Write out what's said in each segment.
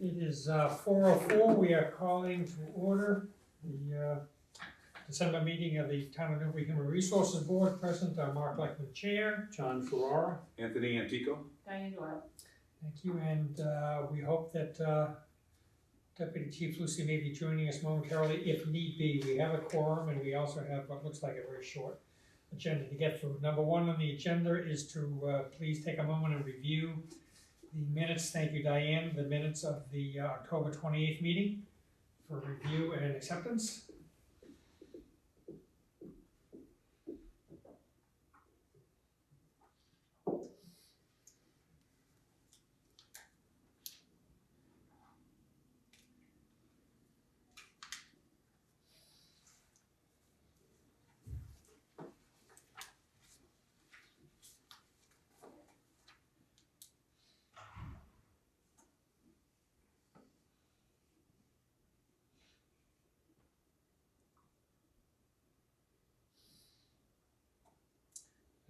It is 4:04. We are calling to order the December meeting of the Town of Newbury Human Resources Board. Present are Mark Leckman, Chair. John Ferrara. Anthony Antico. Diane Doyle. Thank you, and we hope that Deputy Chief Lucy may be joining us momentarily if need be. We have a quorum, and we also have what looks like a very short agenda to get through. Number one on the agenda is to please take a moment and review the minutes. Thank you, Diane. The minutes of the October 28th meeting for review and acceptance.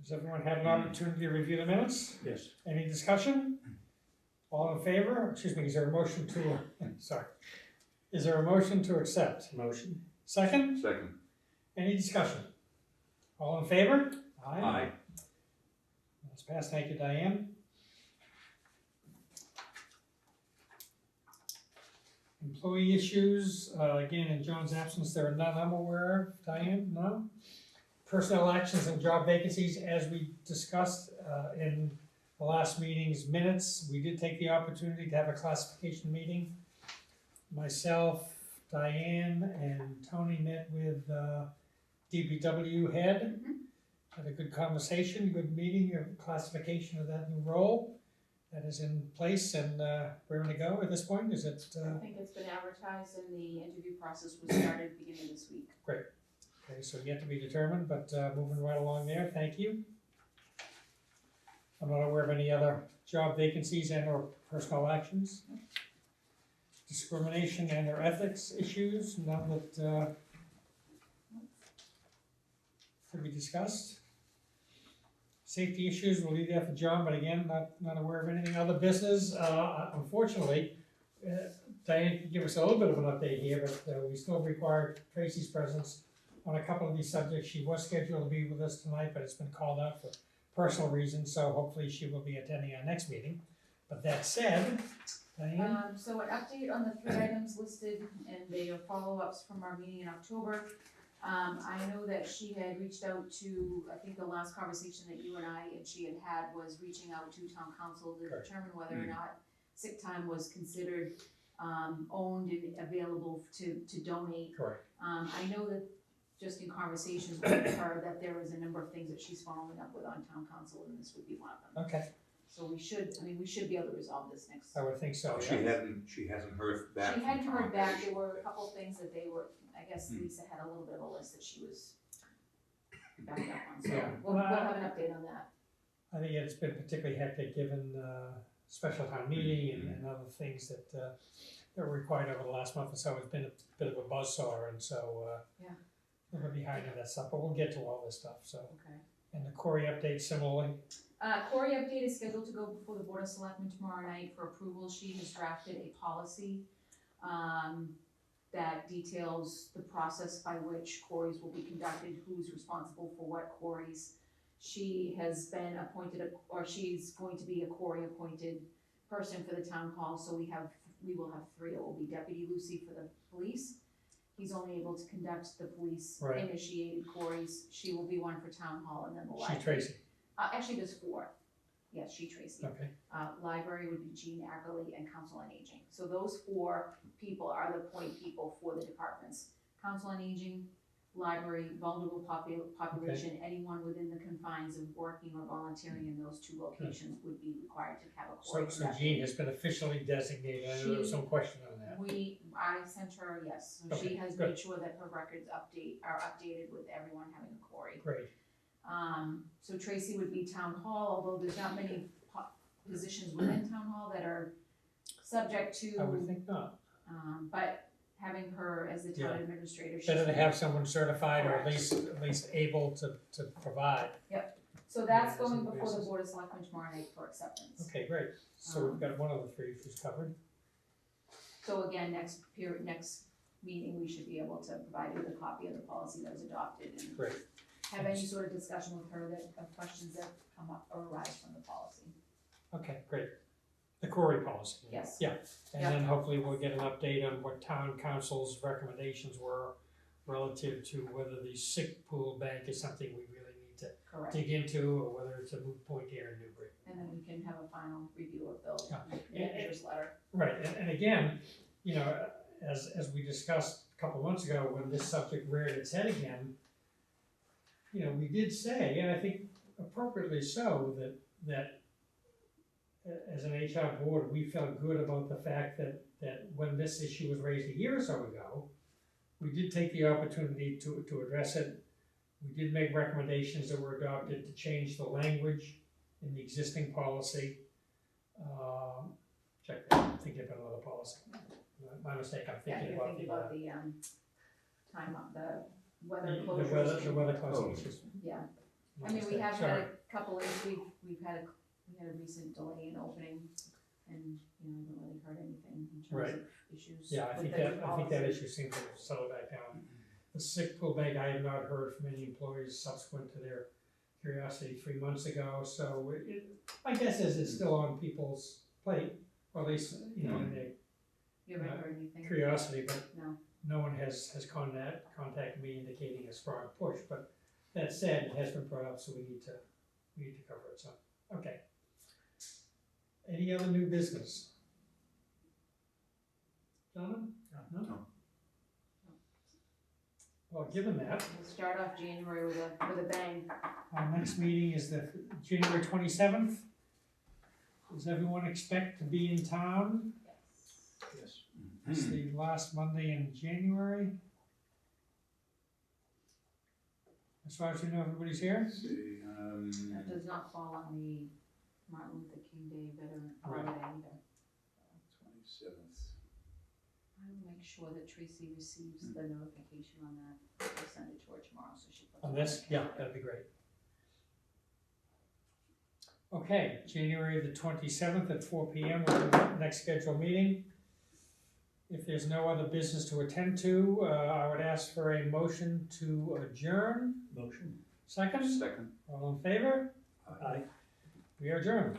Has everyone had an opportunity to review the minutes? Yes. Any discussion? All in favor? Excuse me, is there a motion to, sorry. Is there a motion to accept? Motion. Second? Second. Any discussion? All in favor? Aye. That's passed. Thank you, Diane. Employee issues, again, in John's absence, there are none I'm aware of. Diane, no? Personnel actions and job vacancies, as we discussed in the last meeting's minutes, we did take the opportunity to have a classification meeting. Myself, Diane, and Tony met with DPW head. Had a good conversation, good meeting, a classification of that new role that is in place and ready to go at this point. Is it? I think it's been advertised and the interview process was started beginning of this week. Great. Okay, so yet to be determined, but moving right along there, thank you. I'm not aware of any other job vacancies and or personnel actions. Discrimination and or ethics issues, none that could be discussed. Safety issues, we'll leave that for John, but again, not aware of anything. Other business, unfortunately, Diane can give us a little bit of an update here, but we still require Tracy's presence on a couple of these subjects. She was scheduled to be with us tonight, but it's been called out for personal reasons, so hopefully she will be attending our next meeting. But that said, Diane? So an update on the 3 items listed, and they are follow-ups from our meeting in October. I know that she had reached out to, I think the last conversation that you and she had was reaching out to town council to Correct. determine whether or not sick time was considered owned and available to donate. Correct. I know that just in conversations with her that there is a number of things that she's following up with on town council, and this would be one of them. Okay, So we should be able to resolve this next. I would think so, She yeah. hasn't heard back. She hadn't from heard Tom. back, there were a couple of things that they were, I guess Lisa had a little bit of a list that she was backed up on, so Yeah. we'll have an update on that. I think it's been particularly hectic given special town meeting and other things that were required over the last month or so. It's been a bit of a buzzsaw, and so Yeah. we're behind on that stuff, but we'll get to all this stuff, so. Okay. And the Corey update similarly. Corey update is scheduled to go before the Board of Selectmen tomorrow night for approval. She has drafted a policy that details the process by which quarries will be conducted, who's responsible for what quarries. She has been appointed, or she's going to be a quarry appointed person for the town hall, so we will have 3. It will be Deputy Lucy for the police. He's only able to conduct the police Right. initiated quarries. She will be one for town hall, and then the She library. Tracy, Actually, there's 4. Yes, she Tracy. okay. Library would be Jean Ackerley and Council on Aging. So those 4 people are the point people for the departments. Council on Aging, Library, vulnerable population, anyone within the confines of working or volunteering in those 2 locations would be required to have a quarry. So Jean has been officially designated. I know there was some question on that. I sent her, yes, so she Okay, has good. made sure that her records are updated with everyone having a quarry. Great. So Tracy would be town hall, although there's not many positions within town hall that are subject I would to, think not. but having her as the town Yeah. administrator. she's Better to gonna- have someone certified or at Correct. least able to provide. So that's Yeah, going some before the basis. Board of Selectmen tomorrow night for acceptance. Okay, great. So we've got one of the 3 who's covered. So again, next meeting, we should be able to provide you with a copy of the policy that was adopted and Great. have any sort of discussion with her that, of questions that come up or arise from the policy. Okay, great. The Corey policy. Yes. Yeah, and then hopefully we'll get an update on what town council's recommendations were relative to whether the sick pool bank is something we really need to Correct. dig into, or whether it's a moot point here in Newbury. And then we can have a final review of the Yeah. manager's letter. Right, and again, you know, as we discussed a couple months ago, when this subject reared its head again, you know, we did say, and I think appropriately so, that as an HR board, we felt good about the fact that when this issue was raised a year or so ago, we did take the opportunity to address it. We did make recommendations that were adopted to change the language in the existing policy. Check that, I'm thinking about another policy. My mistake, I'm Yeah, thinking you're about thinking about the, time on the weather the closures. weather closing issues. Yeah, My I mean, we mistake, have had sorry. a couple of, we had a recent delay in opening, and, you know, haven't really heard anything in Right. terms of issues. Yeah, I with think the that policy. issue seems to have settled back down. The sick pool bank, I have not heard from any employees subsequent to their curiosity 3 months ago, so my guess is it's still on people's plate, or at least, you know, in their You haven't heard anything? curiosity, but No. no one has contacted me indicating a strong push, but that said, it has been brought up, so we need to cover it, so, okay. Any other new business? Gentlemen? No? Well, given that, We'll start off January with a bang. our next meeting is the January 27th. Does everyone expect to be in town? Yes. Yes. It's the last Monday in January. As far as you know, everybody's here? Let's see, That does not fall on the Martin Luther King Day veteran Right. holiday either. 27th. I will make sure that Tracy receives the notification on that. I'll send it to her tomorrow, so she puts it On the this? Yeah, calendar. that'd be great. Okay, January the 27th at 4 p.m. will be the next scheduled meeting. If there's no other business to attend to, I would ask for a motion to adjourn. Motion. Second? Second. All in favor? Aye. We are adjourned.